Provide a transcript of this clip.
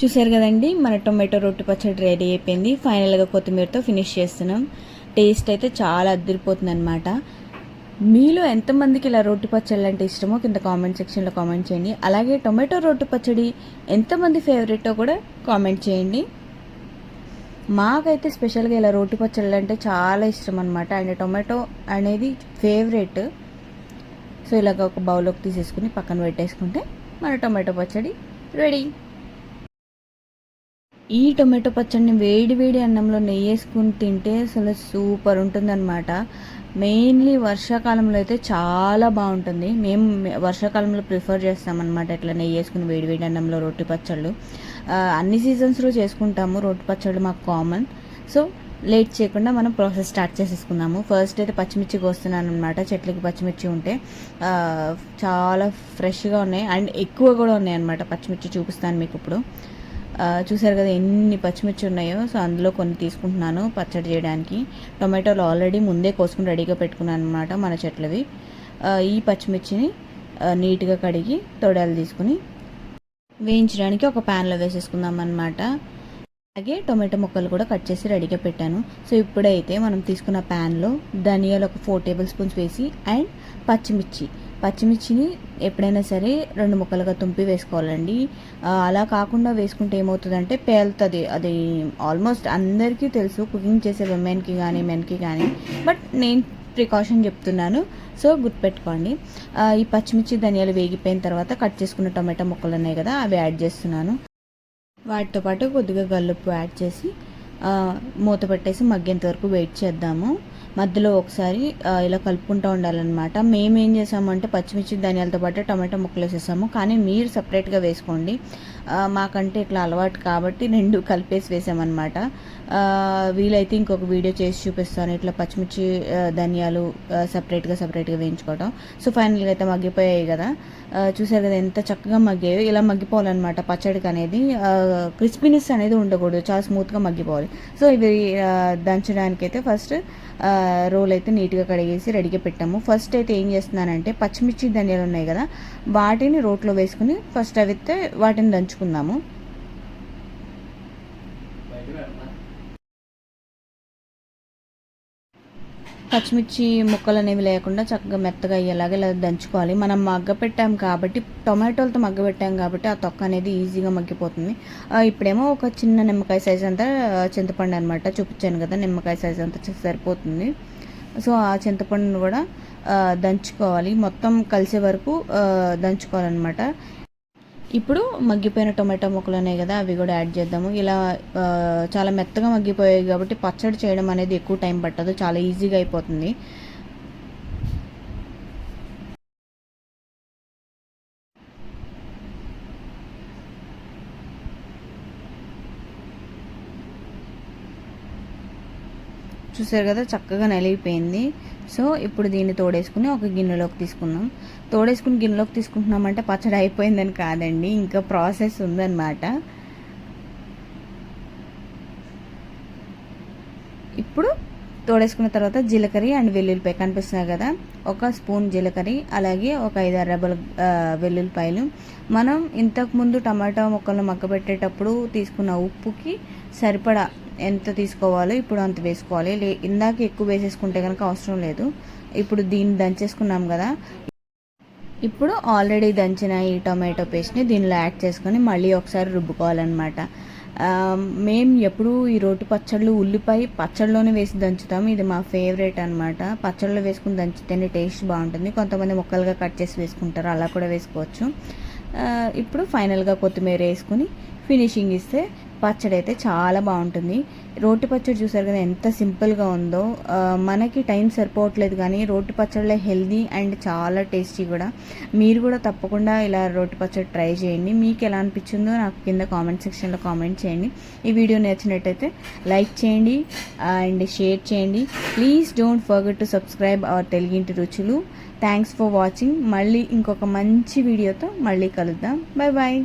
చూసారు కదండి, మన టొమాటో రొట్టె పచ్చడి రెడీ అయిపోయింది. ఫైనల్గా కొత్తిమీరతో ఫినిష్ చేస్తున్నాం. టేస్ట్ అయితే చాలా అద్దరిపోతుంది అనమాట. మీలో ఎంతమందికి ఇలా రొట్టె పచ్చళ్ళు అంటే ఇష్టమో కింద కామెంట్ సెక్షన్లో కామెంట్ చేయండి. అలాగే టొమాటో రొట్టె పచ్చడి ఎంతమంది ఫేవరెటో కూడా కామెంట్ చేయండి. మాకైతే స్పెషల్గా ఇలా రోటి పచ్చళ్ళు అంటే చాలా ఇష్టం అనమాట. అండ్ టొమాటో అనేది ఫేవరెట్. సో ఇలాగ ఒక బౌల్లోకి తీసేసుకుని పక్కన పెట్టేసుకుంటే మన టొమాటో పచ్చడి రెడీ. ఈ టొమాటో పచ్చడిని వేడి వేడి అన్నంలో నెయ్యి వేసుకుని తింటే అసలు సూపర్ ఉంటుందన్నమాట. మెయిన్లీ వర్షాకాలంలో అయితే చాలా బాగుంటుంది. మేము వర్షాకాలంలో ప్రిఫర్ చేస్తామన్నమాట ఇట్లా నెయ్యి వేసుకుని వేడి వేడి అన్నంలో రొట్టె పచ్చళ్ళు. అన్ని సీజన్స్లో చేసుకుంటాము రొట్టె పచ్చళ్ళు, మాకు కామన్. సో లేట్ చేయకుండా మనం ప్రాసెస్ స్టార్ట్ చేసేసుకుందాము. ఫస్ట్ అయితే పచ్చిమిర్చి కోస్తున్నాను అనమాట. చెట్లకి పచ్చిమిర్చి ఉంటే చాలా ఫ్రెష్గా ఉన్నాయి అండ్ ఎక్కువ కూడా ఉన్నాయి అనమాట. పచ్చిమిర్చి చూపిస్తాను మీకు ఇప్పుడు. చూసారు కదా ఎన్ని పచ్చిమిర్చి ఉన్నాయో. సో అందులో కొన్ని తీసుకుంటున్నాను పచ్చడి చేయడానికి. టొమాటోలు ఆల్రెడీ ముందే కోసుకుని రెడీగా పెట్టుకున్నాను అనమాట మన చెట్లవి. ఈ పచ్చిమిర్చిని నీట్గా కడిగి తొడాలు తీసుకుని వేయించడానికి ఒక ప్యాన్లో వేసేసుకుందాం అనమాట. అలాగే టొమాటో ముక్కలు కూడా కట్ చేసి రెడీగా పెట్టాను. సో ఇప్పుడైతే మనం తీసుకున్న ప్యాన్లో ధనియాలు ఒక 4 టేబుల్ స్పూన్స్ వేసి అండ్ పచ్చిమిర్చిని ఎప్పుడైనా సరే 2 ముక్కలుగా తుంపి వేసుకోవాలండి. అలా కాకుండా వేసుకుంటే ఏమవుతుందంటే పేలుతుంది. అది ఆల్మోస్ట్ అందరికీ తెలుసు, కుకింగ్ చేసే విమెన్కి కానీ మెన్కి కానీ. బట్ నేను ప్రికాషన్ చెప్తున్నాను, సో గుర్తుపెట్టుకోండి. ఈ పచ్చిమిర్చి ధనియాలు వేగిపోయిన తర్వాత కట్ చేసుకున్న టొమాటో ముక్కలు ఉన్నాయి కదా, అవి యాడ్ చేస్తున్నాను. వాటితో పాటు కొద్దిగా గల్లుప్పు యాడ్ చేసి మూత పెట్టేసి మగ్గేంత వరకు వెయిట్ చేద్దాము. మధ్యలో ఒకసారి ఇలా కలుపుకుంటూ ఉండాలన్నమాట. మేము ఏం చేసామంటే పచ్చిమిర్చి ధనియాలతో పాటు టమాటో ముక్కలు వేసేసాము, కానీ మీరు సపరేట్గా వేసుకోండి. మాకంటే ఇట్లా అలవాటు కాబట్టి 2 కలిపేసి వేసామన్నమాట. వీలైతే ఇంకొక వీడియో చేసి చూపిస్తాను ఇట్లా పచ్చిమిర్చి ధనియాలు సపరేట్గా వేయించుకోవడం. సో ఫైనల్గా అయితే మగ్గిపోయాయి కదా, చూసారు కదా ఎంత చక్కగా మగ్గాయో. ఇలా మగ్గిపోవాలన్నమాట పచ్చడికి అనేది. క్రిస్పీనెస్ అనేది ఉండకూడదు, చాలా స్మూత్గా మగ్గిపోవాలి. సో ఇవి దంచడానికి అయితే ఫస్ట్ రోల్ అయితే నీట్గా కడిగేసి రెడీగా పెట్టాము. ఫస్ట్ అయితే ఏం చేస్తున్నానంటే పచ్చిమిర్చి ధనియాలు ఉన్నాయి కదా, వాటిని రోట్లో వేసుకుని ఫస్ట్ అయితే వాటిని దంచుకుందాము. పచ్చిమిర్చి ముక్కలు అనేవి లేకుండా చక్కగా మెత్తగా అయ్యేలాగా ఇలా దంచుకోవాలి. మనం మగ్గపెట్టాం కాబట్టి, టొమాటోలతో మగ్గబెట్టాం కాబట్టి ఆ తొక్క అనేది ఈజీగా మగ్గిపోతుంది. ఇప్పుడేమో ఒక చిన్న నిమ్మకాయ సైజ్ అంతా చింతపండు అనమాట చూపించాను కదా, నిమ్మకాయ సైజ్ అంతా సరిపోతుంది. సో ఆ చింతపండును కూడా దంచుకోవాలి, మొత్తం కలిసే వరకు దంచుకోవాలన్నమాట. ఇప్పుడు మగ్గిపోయిన టొమాటో ముక్కలు ఉన్నాయి కదా, అవి కూడా యాడ్ చేద్దాము. ఇలా చాలా మెత్తగా మగ్గిపోయాయి కాబట్టి పచ్చడి చేయడం అనేది ఎక్కువ టైం పట్టదు, చాలా ఈజీగా అయిపోతుంది. చూసారు కదా చక్కగా నలిగిపోయింది. సో ఇప్పుడు దీన్ని తోడేసుకుని ఒక గిన్నెలోకి తీసుకుందాం. గిన్నెలోకి తీసుకుంటున్నామంటే పచ్చడి అయిపోయిందని కాదండి, ఇంకా ప్రాసెస్ ఉందన్నమాట. ఇప్పుడు తోడేసుకున్న తర్వాత జీలకర్ర అండ్ వెల్లుల్లిపాయ కనిపిస్తున్నాయి కదా, ఒక స్పూన్ జీలకర్ర అలాగే ఒక 5-6 రెబ్బలు వెల్లుల్లిపాయలు. మనం ఇంతకుముందు టమాటా ముక్కలను మగ్గబెట్టేటప్పుడు తీసుకున్న ఉప్పుకి సరిపడా ఎంత తీసుకోవాలో ఇప్పుడు అంత వేసుకోవాలి. ఇందాక ఎక్కువ వేసేసుకుంటే కనుక అవసరం లేదు. ఇప్పుడు దీన్ని దంచేసుకున్నాం కదా, ఇప్పుడు ఆల్రెడీ దంచిన ఈ టొమాటో పేస్ట్ని దీనిలో యాడ్ చేసుకొని మళ్ళీ ఒకసారి రుబ్బుకోవాలన్నమాట. మేము ఎప్పుడు ఈ రోటి పచ్చళ్ళు ఉల్లిపాయ పచ్చళ్ళలోనే వేసి దంచుతాము. ఇది మా ఫేవరెట్ అనమాట. పచ్చళ్ళలో వేసుకుని దంచితేనే టేస్ట్ బాగుంటుంది. కొంతమంది ముక్కలుగా కట్ చేసి వేసుకుంటారు, అలా కూడా వేసుకోవచ్చు. ఇప్పుడు ఫైనల్గా కొత్తిమీర వేసుకుని ఫినిషింగ్ ఇస్తే పచ్చడి అయితే చాలా బాగుంటుంది. రోటి పచ్చడి చూసారు కదా ఎంత సింపుల్గా ఉందో. మనకి టైం సరిపోవట్లేదు కానీ రోటి పచ్చడిలో హెల్దీ అండ్ చాలా టేస్టీ కూడా. మీరు కూడా తప్పకుండా ఇలా రోటి పచ్చడి ట్రై చేయండి. మీకు ఎలా అనిపించిందో నాకు కింద కామెంట్ సెక్షన్లో కామెంట్ చేయండి. ఈ వీడియో నచ్చినట్టయితే లైక్ చేయండి అండ్ షేర్ చేయండి. Please don't forget to subscribe our Teluginti Ruchulu. Thanks for watching. మళ్ళీ ఇంకొక మంచి వీడియోతో మళ్ళీ కలుద్దాం. Bye bye.